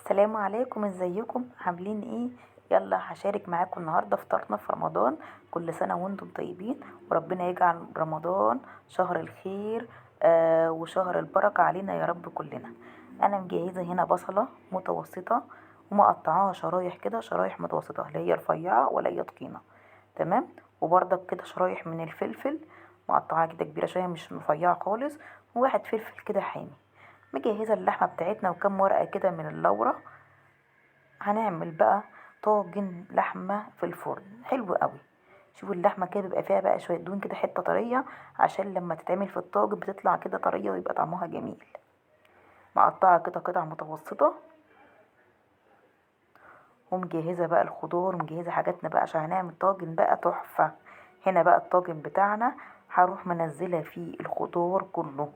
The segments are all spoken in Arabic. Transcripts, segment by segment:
السلام عليكم، ازيكم عاملين ايه؟ يلا هشارك معاكم النهارده فطارنا في رمضان. كل سنه وانتم طيبين، وربنا يجعل رمضان شهر الخير وشهر البركه علينا يا رب كلنا. انا مجهزه هنا بصله متوسطه ومقطعاها شرايح كده، شرايح متوسطه لا هي رفيعه ولا هي تخينه. تمام. وبرضك كده شرايح من الفلفل مقطعاها كده كبيره شويه، مش رفيعه خالص. وواحد فلفل كده حامي. مجهزه اللحمه بتاعتنا وكم ورقه كده من اللورة. هنعمل بقى طاجن لحمة في الفرن حلو قوي. شوفوا اللحمة كده بيبقى فيها بقى شوية دهون كده، حتة طرية عشان لما تتعمل في الطاجن بتطلع كده طرية ويبقى طعمها جميل. مقطعة كده قطع متوسطة، ومجهزة بقى الخضار ومجهزة حاجاتنا بقى عشان هنعمل طاجن بقى تحفة. هنا بقى الطاجن بتاعنا هروح منزلة فيه الخضار كله.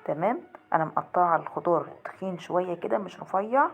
تمام. انا مقطعة الخضار تخين شوية كده مش رفيع،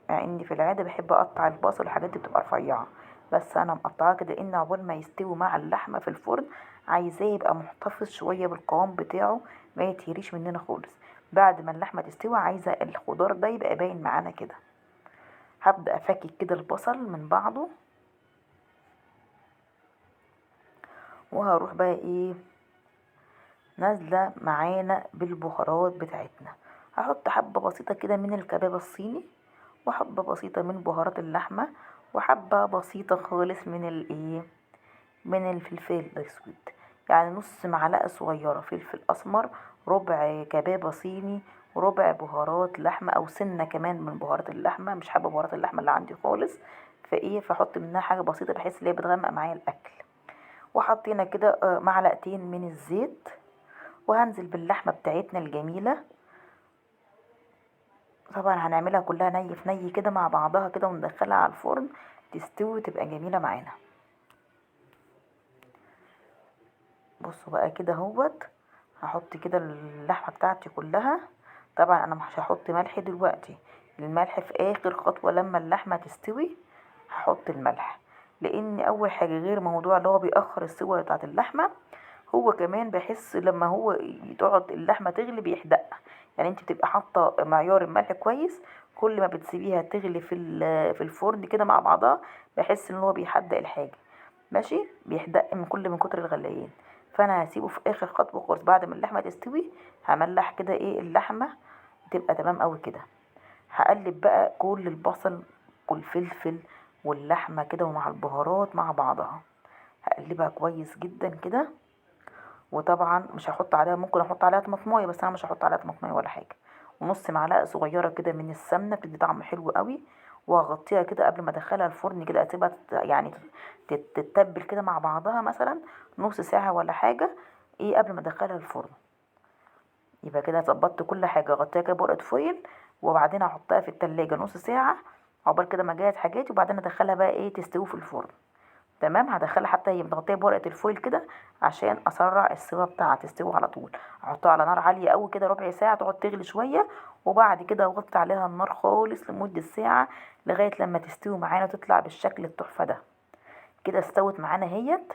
مع اني في العاده بحب اقطع البصل والحاجات دي بتبقى رفيعه. بس انا مقطعاه كده ان عقبال ما يستوي مع اللحمه في الفرن عايزاه يبقى محتفظ شويه بالقوام بتاعه، ما يتهريش مننا خالص. بعد ما اللحمه تستوي عايزه الخضار ده يبقى باين معانا كده. هبدا افكك كده البصل من بعضه، وهروح بقى ايه نازله معانا بالبهارات بتاعتنا. هحط حبه بسيطه كده من الكباب الصيني، وحبة بسيطة من بهارات اللحمة، وحبة بسيطة خالص من الايه من الفلفل الاسود. يعني نص معلقة صغيرة فلفل اسمر، ربع كبابة صيني، وربع بهارات لحمة او سنة كمان من بهارات اللحمة. مش حابة بهارات اللحمة اللي عندي خالص، فاحط منها حاجة بسيطة بحيث ان هي بتغمق معايا الاكل. وحطينا كده معلقتين من الزيت، وهنزل باللحمة بتاعتنا الجميلة. طبعا هنعملها كلها ني في ني كده مع بعضها كده، وندخلها على الفرن تستوي وتبقى جميلة معانا. بصوا بقى كده اهوت. هحط كده اللحمة بتاعتي كلها. طبعا انا مش هحط ملح دلوقتي، الملح في اخر خطوة لما اللحمة تستوي هحط الملح. لان اول حاجة غير موضوع اللي هو بيأخر السوى بتاعت اللحمة، هو كمان بحس لما هو تقعد اللحمة تغلي بيحدق. يعني انت بتبقى حاطة معيار الملح كويس، كل ما بتسيبيها تغلي في الفرن كده مع بعضها بحس ان هو بيحدق الحاجة. ماشي، بيحدق من كتر الغليان. فانا هسيبه في اخر خطوة خالص بعد ما اللحمة تستوي. هملح كده اللحمة تبقى تمام قوي كده. هقلب بقى كل البصل والفلفل واللحمة كده ومع البهارات مع بعضها. هقلبها كويس جدا كده. وطبعا مش هحط عليها، ممكن احط عليها طماطمايه بس انا مش هحط عليها طماطمايه ولا حاجه. ونص معلقه صغيره كده من السمنه بتدي طعم حلو قوي. وهغطيها كده قبل ما ادخلها الفرن كده، اسيبها يعني تتبل كده مع بعضها مثلا نص ساعه ولا حاجه، قبل ما ادخلها الفرن. يبقى كده ظبطت كل حاجه، غطيها كده بورقه فويل، وبعدين احطها في التلاجة نص ساعه عقبال كده ما اجهز حاجاتي، وبعدين ادخلها بقى تستوي في الفرن. تمام. هدخلها حتى هي متغطيه بورقه الفويل كده عشان اسرع السوا بتاعها تستوي على طول. احطها على نار عاليه قوي كده ربع ساعه تقعد تغلي شويه، وبعد كده اغطي عليها النار خالص لمده ساعه لغايه لما تستوي معانا وتطلع بالشكل التحفه ده. كده استوت معانا اهيت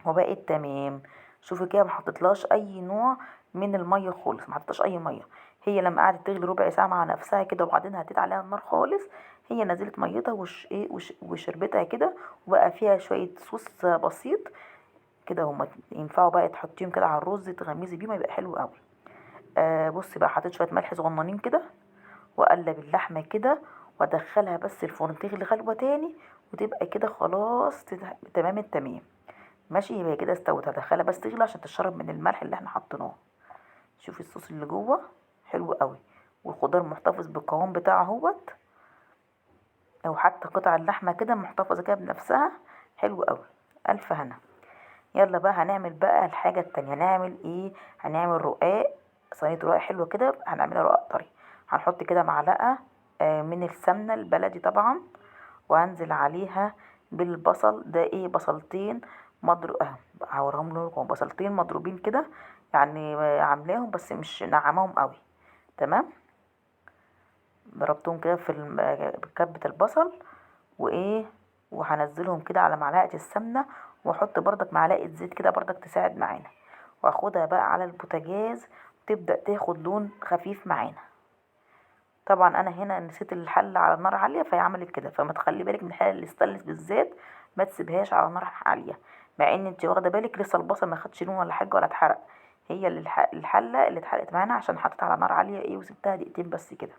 وبقت تمام. شوفي كده ما حطيتلهاش اي نوع من الميه خالص، ما حطيتش اي ميه. هي لما قعدت تغلي ربع ساعه مع نفسها كده وبعدين هديت عليها النار خالص، هي نزلت ميتها وشربتها كده. وبقى فيها شويه صوص بسيط كده، هما ينفعوا بقى تحطيهم كده على الرز تغمزي بيهم يبقى حلو قوي. بصي بقى حطيت شويه ملح صغننين كده، واقلب اللحمه كده وادخلها بس الفرن تغلي غلوه تاني، وتبقى كده خلاص تمام التمام. ماشي، يبقى كده استوت. هدخلها بس تغلي عشان تشرب من الملح اللي احنا حطيناه. شوفي الصوص اللي جوه حلو قوي، والخضار محتفظ بالقوام بتاعه اهوت، او حتى قطع اللحمه كده محتفظه كده بنفسها. حلو قوي، الف هنا. يلا بقى هنعمل بقى الحاجه التانية. هنعمل ايه؟ هنعمل رقاق. صينيه رقاق حلوه كده، هنعملها رقاق طري. هنحط كده معلقه من السمنه البلدي طبعا، وانزل عليها بالبصل ده بصلتين مضروب هوريهم لكم بصلتين مضروبين كده. يعني عاملاهم بس مش نعماهم قوي. تمام. ضربتهم كده بكبة البصل وايه وهنزلهم كده على معلقة السمنة، واحط بردك معلقة زيت كده بردك تساعد معانا. واخدها بقى على البوتاجاز تبدأ تاخد لون خفيف معانا. طبعا انا هنا نسيت الحله على نار عاليه فهي عملت كده. فما تخلي بالك من الحله الاستانلس بالذات، ما تسيبهاش على نار عاليه، مع ان انت واخده بالك لسه البصل ما خدش لون ولا حاجه ولا اتحرق. هي اللي الحله اللي اتحرقت معانا عشان حطيتها على نار عاليه ايه وسبتها دقيقتين بس كده.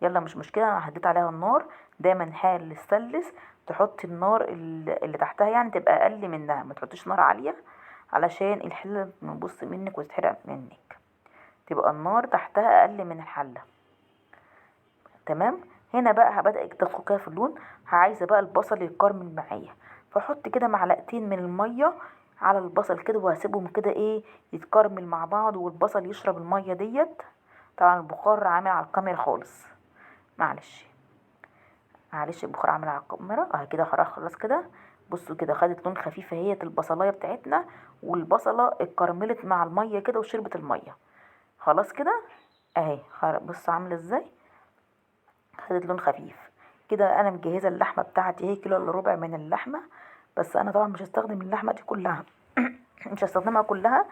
يلا مش مشكله، انا هديت عليها النار. دايما الحله الاستانلس تحطي النار اللي تحتها يعني تبقى اقل منها، ما تحطيش نار عاليه علشان الحله تبص منك وتتحرق منك. تبقى النار تحتها اقل من الحله. تمام. هنا بقى بدأت تدخل كده في اللون. عايزه بقى البصل يتكرمل معايا، فاحط كده معلقتين من الميه على البصل كده وهسيبهم كده ايه يتكرمل مع بعض والبصل يشرب الميه ديت. طبعا البخار عامل على الكاميرا خالص، معلش معلش البخار عامل على الكاميرا اهي كده. خلاص كده. بصوا كده خدت لون خفيف اهي البصلايه بتاعتنا، والبصله اتكرملت مع الميه كده وشربت الميه. خلاص كده اهي. بصوا عامله ازاي، خدت لون خفيف كده. انا مجهزه اللحمه بتاعتي اهي، كيلو الا ربع من اللحمه. بس انا طبعا مش هستخدم اللحمه دي كلها مش هستخدمها كلها.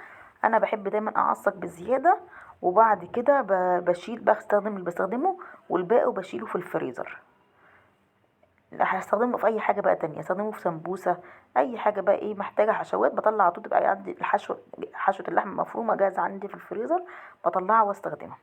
انا بحب دايما اعصق بزياده، وبعد كده بشيل بستخدم اللي بستخدمه والباقي بشيله في الفريزر. هستخدمه في اي حاجه بقى تانية، استخدمه في سمبوسه، اي حاجه بقى ايه محتاجه حشوات بطلع على طول. تبقى عندي حشوه اللحمه مفرومه جاهزه عندي في الفريزر، بطلعها واستخدمها.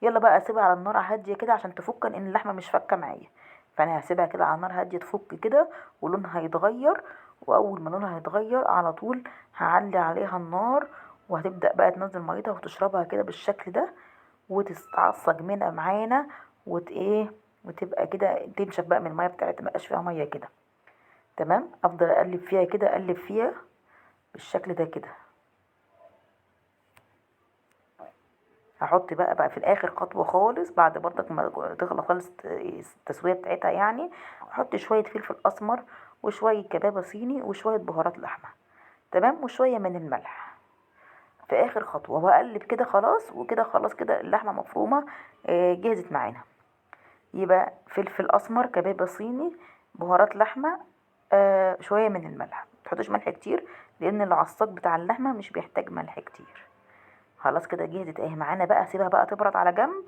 يلا بقى اسيبها على النار هاديه كده عشان تفك، لان اللحمه مش فكه معايا. فانا هسيبها كده على النار هاديه تفك كده ولونها هيتغير. واول ما لونها هيتغير على طول هعلي عليها النار، وهتبدا بقى تنزل ميتها وتشربها كده بالشكل ده، وتتعصج منها معانا ايه، وتبقى كده تنشف بقى من الميه بتاعتها، مبقاش فيها ميه كده. تمام. افضل اقلب فيها كده، اقلب فيها بالشكل ده كده. هحط بقى في الاخر خطوه خالص بعد برضك ما تغلى خالص التسويه بتاعتها يعني، احط شويه فلفل اسمر وشويه كبابه صيني وشويه بهارات لحمه. تمام. وشويه من الملح في اخر خطوه، واقلب كده خلاص. وكده خلاص كده اللحمه مفرومه جهزت معانا. يبقى فلفل اسمر، كبابه صيني، بهارات لحمه، شويه من الملح. متحطش ملح كتير لان العصاق بتاع اللحمه مش بيحتاج ملح كتير. خلاص كده جهزت اهي معانا بقى. سيبها بقى تبرد على جنب.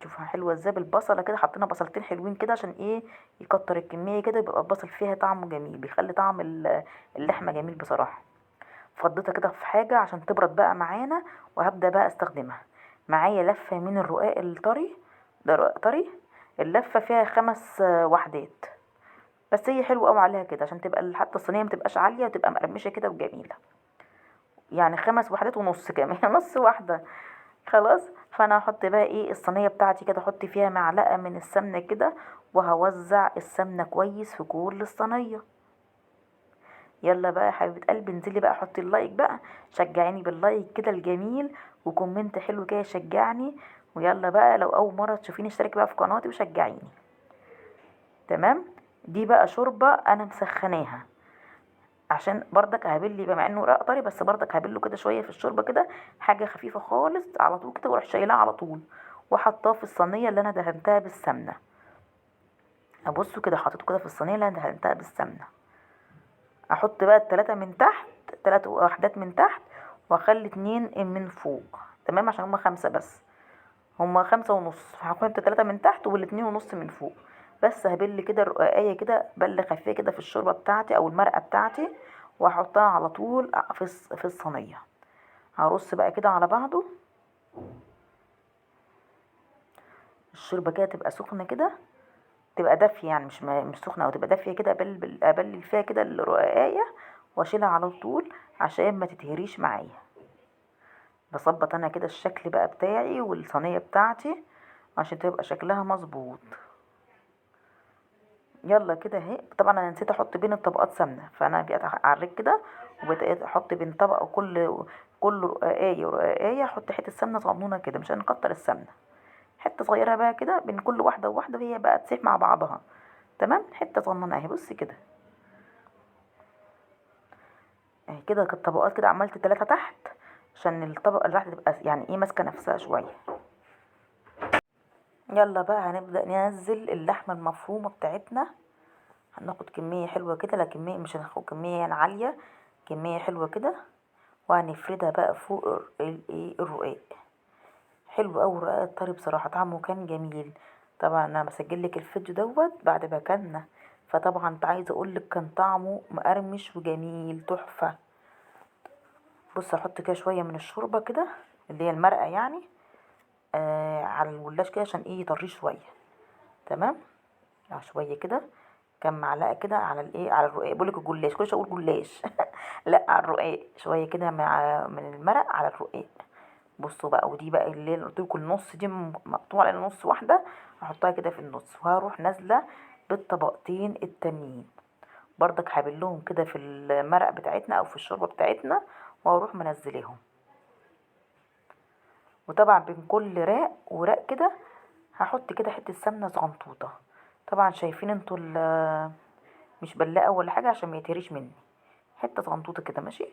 شوفها حلوه ازاي بالبصله كده، حطينا بصلتين حلوين كده عشان ايه يكتر الكميه كده، يبقى البصل فيها طعمه جميل، بيخلي طعم اللحمه جميل بصراحه. فضيتها كده في حاجه عشان تبرد بقى معانا، وهبدا بقى استخدمها. معايا لفه من الرقاق الطري، ده رقاق طري. اللفه فيها 5 وحدات بس، هي حلوه قوي عليها كده عشان تبقى حتى الصينيه متبقاش عاليه وتبقى مقرمشه كده وجميله. يعني 5 وحدات ونص كمان نص واحده. خلاص. فانا هحط بقى ايه الصينيه بتاعتي كده، احط فيها معلقه من السمنه كده، وهوزع السمنه كويس في كل الصينيه. يلا بقى يا حبيبه قلبي انزلي بقى حطي اللايك بقى، شجعيني باللايك كده الجميل، وكومنت حلو كده يشجعني. ويلا بقى لو اول مره تشوفيني اشتركي بقى في قناتي وشجعيني. تمام. دي بقى شوربه انا مسخناها عشان برضك هبلي، بما انه رق طري بس برضك هبله كده شويه في الشوربه كده، حاجه خفيفه خالص على طول كده، واروح شايلاه على طول وحطاه في الصينيه اللي انا دهنتها بالسمنه. ابصوا كده حطيته كده في الصينيه اللي انا دهنتها بالسمنه. احط بقى ال3 من تحت، 3 وحدات من تحت، واخلي 2 من فوق. تمام. عشان هما 5 بس، هما 5 ونص، فهحط 3 من تحت والاتنين ونص من فوق. بس هبل كده الرقاقية كده بل خفيفة كده في الشوربة بتاعتي او المرقة بتاعتي، واحطها على طول في الصينية. هرص بقى كده على بعضه. الشوربة كده تبقى سخنة كده، تبقى دافية يعني مش سخنة، او تبقى دافية كده. ابلل فيها كده الرقاقية واشيلها على طول عشان ما تتهريش معايا. بظبط انا كده الشكل بقى بتاعي والصينية بتاعتي عشان تبقى شكلها مظبوط. يلا كده اهي. طبعا انا نسيت احط بين الطبقات سمنه، فانا بقيت اعرج كده وبقيت احط بين طبقه كل رقايه ورقايه احط حته سمنه صغنونه كده، مش هنكتر السمنه. حته صغيره بقى كده بين كل واحده وواحده، وهي بقى تسيح مع بعضها. تمام. حته صغننه اهي. بصي كده اهي كده. كانت طبقات كده، عملت 3 تحت عشان الطبقه اللي تحت تبقى يعني ايه ماسكه نفسها شويه. يلا بقى هنبدا ننزل اللحمه المفرومه بتاعتنا. هناخد كمية حلوة كده، لا كمية مش هناخد كمية يعني عالية، كمية حلوة كده. وهنفردها بقى فوق الرقاق. حلو اوي الرقاق الطري بصراحة، طعمه كان جميل. طبعا انا بسجل لك الفيديو بعد ما كلنا، فطبعا انت عايزه اقول لك كان طعمه مقرمش وجميل تحفة. بص احط كده شوية من الشوربة كده، اللي هي المرقة يعني، على الجلاش كده عشان ايه يطريه شوية. تمام. شوية كده، كام معلقة كده على الايه، على الرقاق. بقولك الجلاش، كل شوية اقول جلاش لا، على الرقاق شوية كده من المرق على الرقاق. بصوا بقى، ودي بقى اللي قلت لكم النص دي مقطوعة على نص واحدة، هحطها كده في النص، وهروح نازلة بالطبقتين التانيين برضك، هبلهم كده في المرق بتاعتنا او في الشوربة بتاعتنا، وهروح منزلاهم. وطبعا بين كل راق وراق كده هحط كده حتة سمنة صغنطوطة. طبعا شايفين انتوا مش بلاقة ولا حاجة عشان ما يتهريش مني، حتة صغنطوطة كده ماشي.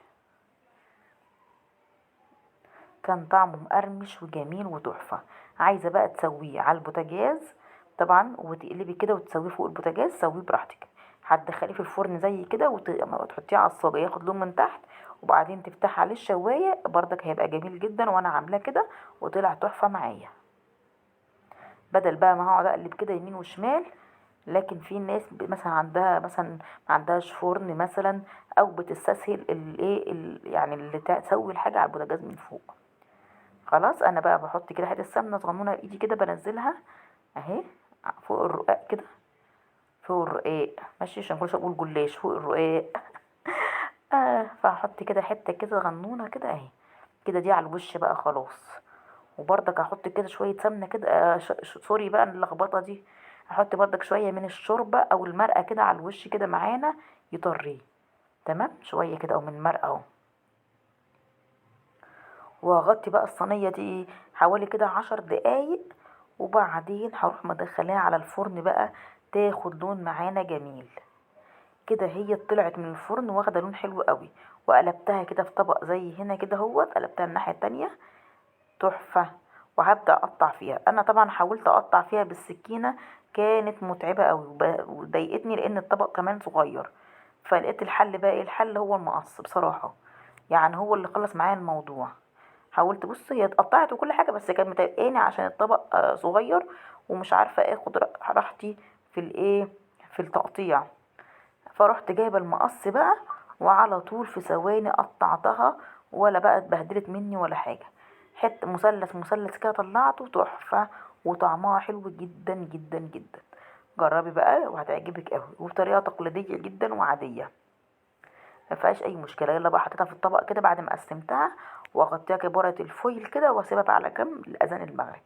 كان طعمه مقرمش وجميل وتحفة. عايزة بقى تسويه على البوتاجاز طبعا، وتقلبي كده وتسويه فوق البوتاجاز، سويه براحتك. هتدخليه في الفرن زي كده وتحطيه على الصاجة ياخد لون من تحت، وبعدين تفتحي عليه الشواية برضك، هيبقى جميل جدا. وانا عاملاه كده وطلع تحفة معايا، بدل بقى ما هقعد اقلب كده يمين وشمال. لكن في ناس مثلا عندها مثلا ما عندهاش فرن مثلا، او بتستسهل الايه يعني اللي تسوي الحاجه على البوتاجاز من فوق. خلاص انا بقى بحط كده حته سمنه صغنونه بايدي كده، بنزلها اهي فوق الرقاق كده، فوق الرقاق ماشي، عشان كل شويه اقول جلاش فوق الرقاق فهحط كده حته كده صغنونه كده اهي، كده دي على الوش بقى خلاص. وبرضك هحط كده شويه سمنه كده، سوري بقى اللخبطه دي، هحط برضك شويه من الشوربه او المرقه كده على الوش كده معانا يطريه. تمام، شويه كده او من المرقه اهو. وهغطي بقى الصينيه دي حوالي كده 10 دقايق، وبعدين هروح مدخلاها على الفرن بقى تاخد لون معانا جميل. كده هي طلعت من الفرن واخده لون حلو قوي. وقلبتها كده في طبق زي هنا كده اهوت، قلبتها الناحيه التانية تحفة. وهبدأ اقطع فيها. انا طبعا حاولت اقطع فيها بالسكينة، كانت متعبة قوي وضايقتني لان الطبق كمان صغير. فلقيت الحل بقى ايه، الحل هو المقص بصراحة، يعني هو اللي خلص معايا الموضوع. حاولت، بص هي اتقطعت وكل حاجة، بس كانت مضايقاني عشان الطبق صغير، ومش عارفة اخد راحتي في الايه، في التقطيع. فرحت جايبة المقص بقى، وعلى طول في ثواني قطعتها، ولا بقى اتبهدلت مني ولا حاجة. حتة مثلث مثلث كده طلعته تحفة، وطعمها حلو جدا جدا جدا. جربي بقى وهتعجبك قوي، وبطريقة تقليدية جدا وعادية، ما فيهاش اي مشكلة. يلا بقى حطيتها في الطبق كده بعد ما قسمتها، واغطيها كده بورقة الفويل كده، واسيبها بقى على جنب لاذان المغرب.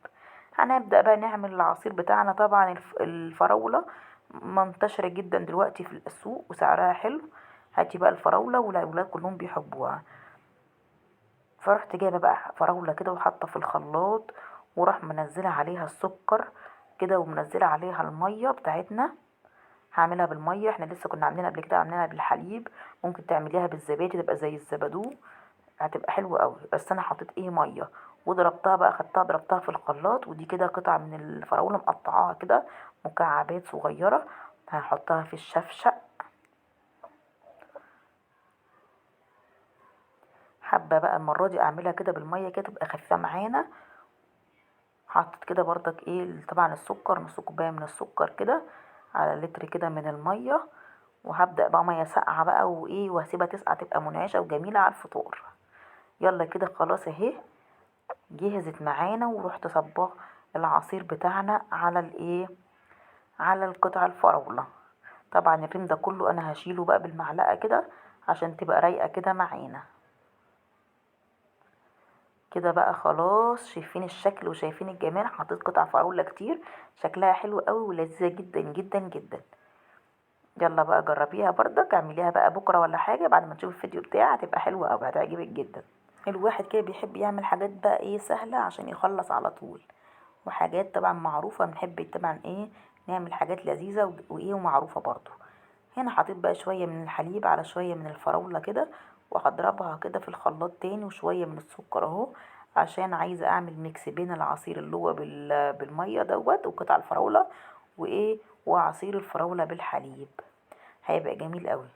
هنبدأ بقى نعمل العصير بتاعنا. طبعا الفراولة منتشرة جدا دلوقتي في السوق وسعرها حلو. هاتي بقى الفراولة، والأولاد كلهم بيحبوها. فرحت جايبة بقى فراولة كده وحاطة في الخلاط، وراح منزلة عليها السكر كده، ومنزلة عليها المية بتاعتنا. هعملها بالمية، احنا لسه كنا عاملينها قبل كده، عاملينها بالحليب. ممكن تعمليها بالزبادي تبقى زي الزبادو، هتبقى حلوة قوي. بس انا حطيت ايه، مية. وضربتها بقى، خدتها ضربتها في الخلاط. ودي كده قطعة من الفراولة مقطعاها كده مكعبات صغيرة، هحطها في الشفشق. حابة بقى المرة دي اعملها كده بالمية كده تبقى خفيفة معانا. حطيت كده برضك ايه طبعا السكر، نص كوباية من السكر كده على لتر كده من المية. وهبدأ بقى مية ساقعة بقى وايه، وهسيبها تسقع تبقى منعشة وجميلة على الفطور. يلا كده خلاص اهي جهزت معانا. ورحت صباه العصير بتاعنا على الايه، على القطع الفراولة. طبعا الريم ده كله انا هشيله بقى بالمعلقة كده عشان تبقى رايقة كده معانا. كده بقى خلاص، شايفين الشكل وشايفين الجمال. حطيت قطع فراولة كتير، شكلها حلو قوي ولذيذة جدا جدا جدا. يلا بقى جربيها برضك، اعمليها بقى بكرة ولا حاجة بعد ما تشوف الفيديو بتاعي، هتبقى حلوة قوي، هتعجبك جدا. الواحد كده بيحب يعمل حاجات بقى ايه سهلة عشان يخلص على طول، وحاجات طبعا معروفة بنحب طبعا ايه نعمل حاجات لذيذة وايه ومعروفة برضو. هنا حطيت بقى شوية من الحليب على شوية من الفراولة كده، وهضربها كده في الخلاط تاني، وشوية من السكر اهو، عشان عايزة اعمل ميكس بين العصير اللي هو بالمية وقطع الفراولة وايه، وعصير الفراولة بالحليب، هيبقى جميل قوي.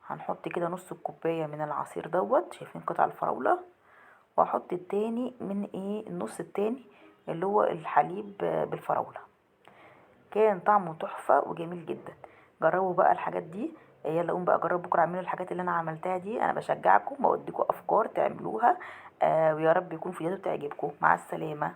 هنحط كده نص الكوباية من العصير شايفين قطع الفراولة، واحط التاني من ايه النص التاني اللي هو الحليب بالفراولة. كان طعمه تحفة وجميل جدا. جربوا بقى الحاجات دي. يلا قوم بقى جربوا بكره اعملوا الحاجات اللي انا عملتها دي. انا بشجعكم، بوديكم افكار تعملوها. ويا رب يكون فيديو تعجبكم. مع السلامة.